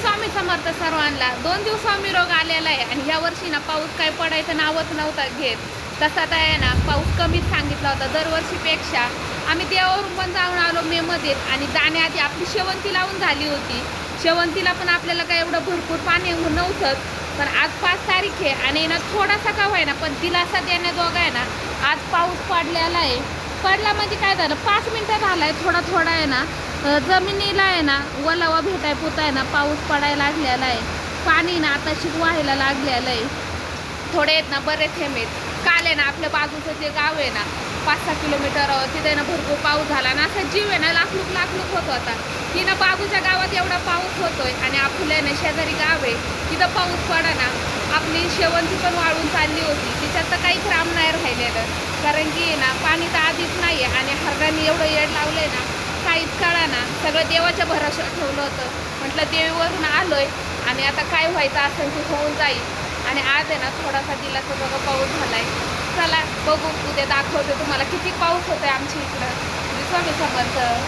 स्वामी समर्थ सर्वांना. 2 दिवसांनी रोग आलेला आहे आणि ह्या वर्षी ना पाऊस काय पडायचं नावच नव्हता घेत. तसा तर आहे ना पाऊस कमीच सांगितला होता दरवर्षीपेक्षा. आम्ही देवावरून पण जाऊन आलो मेमध्ये आणि जाण्याआधी आपली शेवंती लावून झाली होती. शेवंतीला पण आपल्याला काय एवढं भरपूर पाणी नव्हतंच. पण आज 5 तारीख आहे आणि ना थोडासा का होईना पण दिलासा देण्याजोगा आहे ना आज पाऊस पडलेला आहे. पडला म्हणजे काय झालं 5 मिनटं झाला आहे थोडा थोडा आहे ना जमिनीला आहे ना ओलावा भेटाय पुरता आहे ना पाऊस पडायला लागलेला आहे. पाणी ना आता व्हायला लागलेलं आहे. थोडे आहेत ना बरेच थेंब आहेत. काल आहे ना आपल्या बाजूचं जे गाव आहे ना 5-6 किलोमीटर तिथे ना भरपूर पाऊस झाला ना असा जीव आहे ना लाखलूक होत होता की ना बाजूच्या गावात एवढा पाऊस होतोय आणि आपल्या ना शेजारी गाव आहे तिथं पाऊस पडा ना. आपली शेवंती पण वाळून चालली होती तिच्यात तर काहीच राम नाही राहिलेलं कारण की ना पाणी तर आधीच नाही आहे आणि हरगांनी एवढं येड लावलंय ना काहीच कळा ना. सगळं देवाच्या भरोश्यावर ठेवलं होतं. म्हटलं देवीवरून आलोय आणि आता काय व्हायचं असेल ते होऊन जाईल. आणि आज आहे ना थोडासा दिलासा बघा पाऊस झालाय. चला बघू उद्या दाखवते तुम्हाला किती पाऊस होतोय आमच्या इकडं. स्वामी समर्थ.